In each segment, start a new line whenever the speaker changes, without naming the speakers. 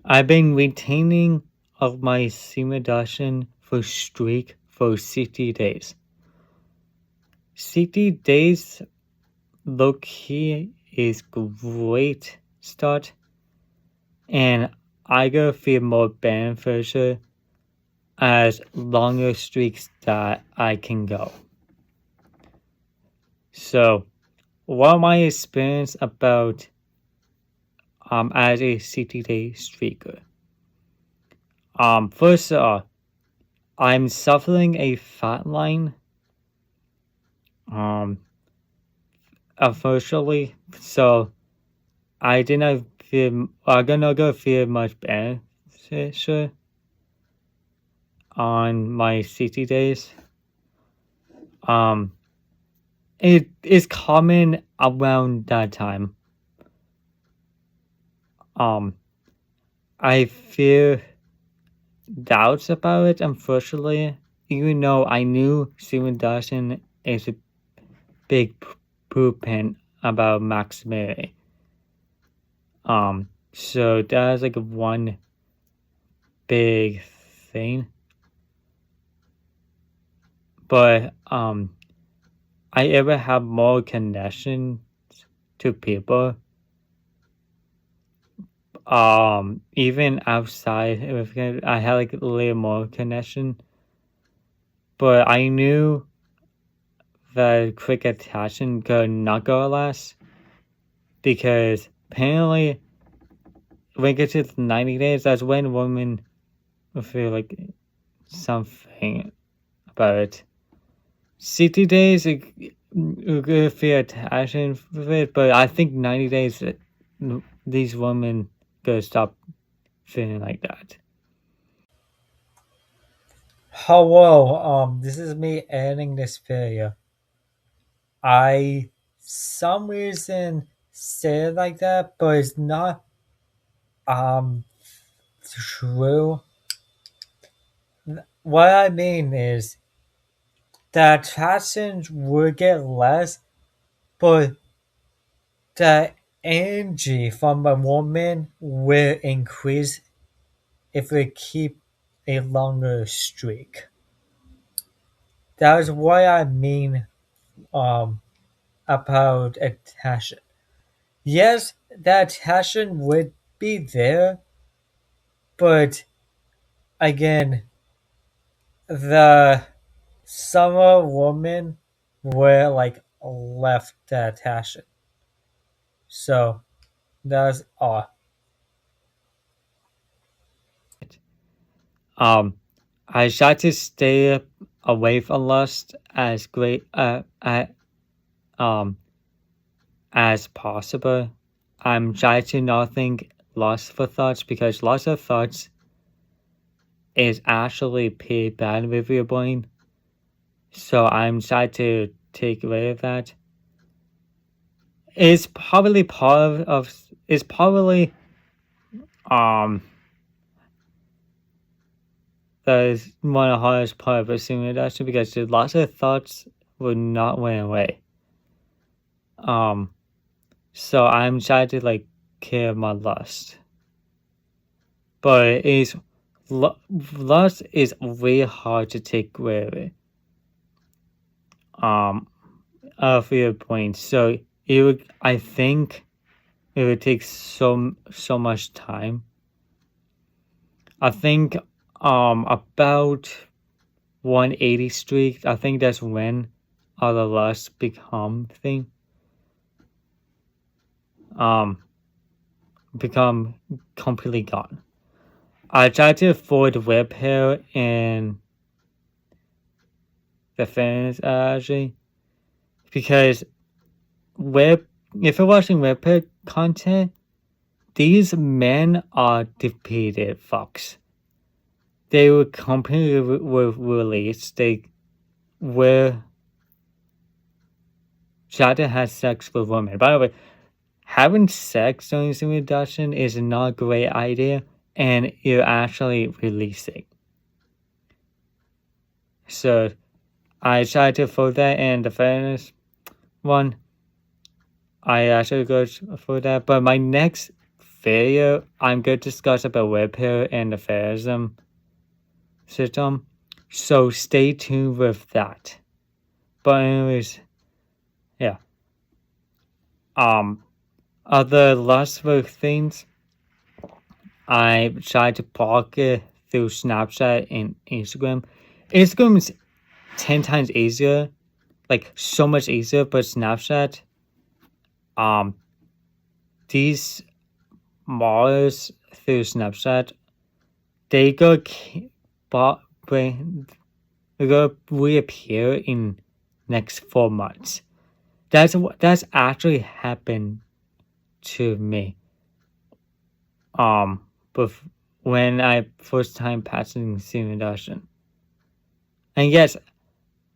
I've been retaining of my semen reduction for streak for 60 days. 60 days low key is great start, and I go feel more beneficial as longer streaks that I can go. So, what my experience about as a 60-day streaker? First of all, I'm suffering a fat line. Unfortunately, so I didn't feel I'm gonna go feel much better on my 60 days. It is common around that time. I fear doubts about it, unfortunately, even though I knew Steven Dawson is a big poopant about maximity. So that's like one big thing. But I ever have more connections to people. Even outside, I had like a little more connection. But I knew that quick attachment could not go last because apparently when it gets to 90 days, that's when women feel like something about it. 60 days, you could feel attachment with it, but I think 90 days, these women could stop feeling like that.
Hello, this is me editing this video. I some reason say it like that, but it's not true. What I mean is that attraction would get less, but the energy from a woman will increase if we keep a longer streak. That is what I mean about attention. Yes, that attention would be there, but again, the summer woman were like left the attention. So that's all.
I try to stay away from lust as possible. I'm trying to not think lustful thoughts because lustful thoughts is actually pretty bad with your brain. So I'm trying to take away of that. It's probably part of it's probably that is one of the hardest part of assuming reduction because the lots of thoughts will not went away. So I'm trying to like kill my lust. But lust is really hard to take away of it. Of your point. So I think it would take so much time. I think about 180 streak, I think that's when all the lust become thing. Become completely gone. I tried to avoid web hair and the fans actually because if you're watching web hair content, these men are defeated fucks. They were completely released. They were tried to have sex with women. By the way, having sex during semen reduction is not a great idea, and you're actually releasing. So I tried to avoid that, and the fairness one, I actually go for that. But my next video, I'm going to discuss about repair and the pharism system. So stay tuned with that. But anyways, yeah. Other lustful things, I tried to block it through Snapchat and Instagram. Instagram is 10 times easier, like so much easier, but Snapchat, these models through Snapchat, they go reappear in next 4 months. That's actually happened to me. But when I first time passing Semen Retention. And yes,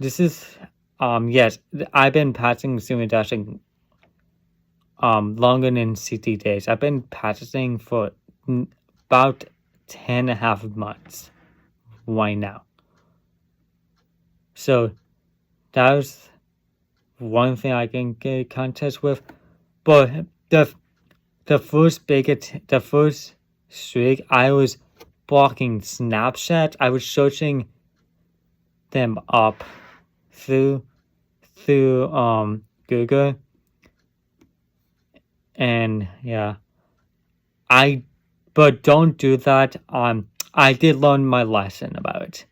this is yes, I've been passing Semen Retention longer than 60 days. I've been practicing for about 10.5 months right now. So that was one thing I can get contest with. But the first streak, I was blocking Snapchat. I was searching them up through Google. And yeah, but don't do that. I did learn my lesson about it.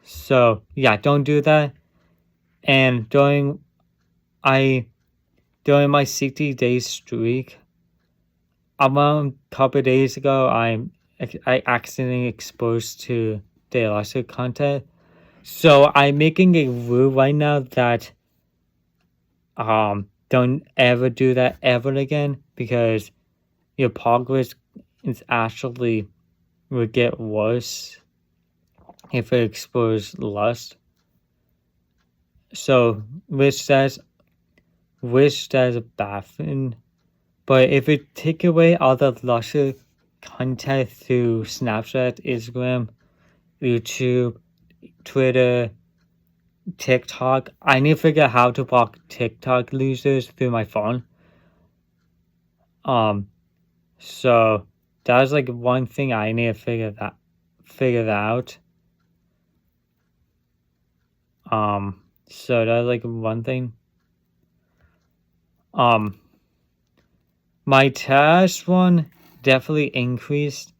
So yeah, don't do that. And during my 60 day streak, around a couple days ago, I accidentally exposed to the illicit content. So I'm making a rule right now that don't ever do that ever again, because your progress is actually will get worse if it exposes lust. So which that's a bad thing. But if it take away all the luscious content through Snapchat, Instagram, YouTube, Twitter, TikTok, I need to figure out how to block TikTok users through my phone. So that's like one thing I need to figure that out. So that's like one thing. My task one definitely increased.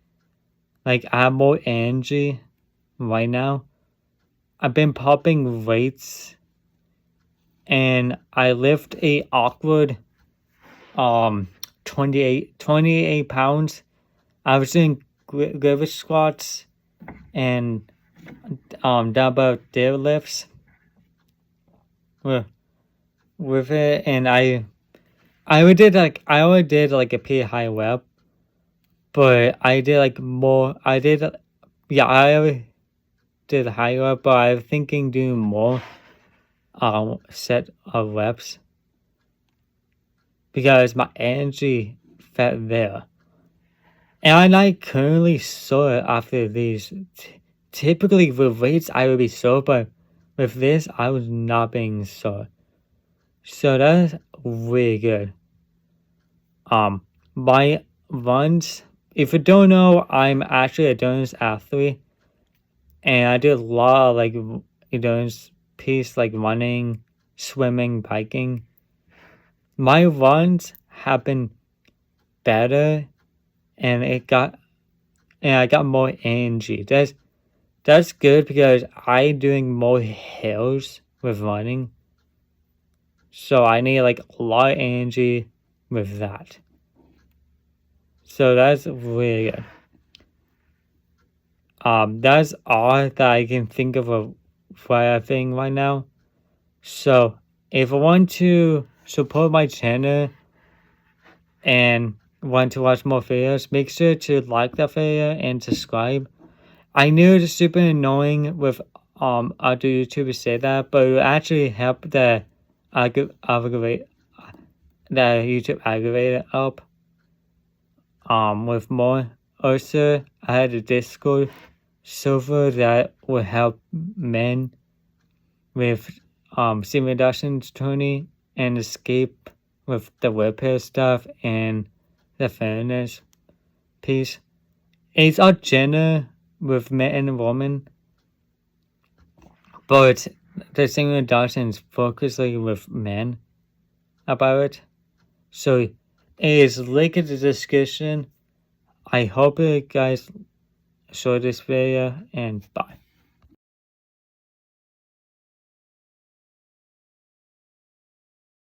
Like I have more energy right now. I've been popping weights, and I lift a awkward 28 pounds. I was doing gravity squats and dumbbell deadlifts with it, and I already did like a pretty high rep, but I did like more. I already did higher, but I'm thinking doing more set of reps because my energy felt there. And I'm not currently sore after these. Typically with weights I would be sore, but with this I was not being sore. So that's really good. My runs, if you don't know, I'm actually a endurance athlete, and I do a lot of like endurance piece, like running, swimming, biking. My runs have been better, and I got more energy. That's good because I'm doing more hills with running, so I need like a lot of energy with that. So that's really good. That's all that I can think of a fire thing right now. So if I want to support my channel and want to watch more videos, make sure to like that video and subscribe. I knew it's super annoying with other YouTubers say that, but it will actually help the YouTube aggregator up with more. Also, I had a Discord server that will help men with Semen Retention journey and escape with the repair stuff and the fairness piece. It's all gender with men and women, but the single Dawson is focusing with men about it. So it is linked to the discussion. I hope you guys enjoyed this video, and bye.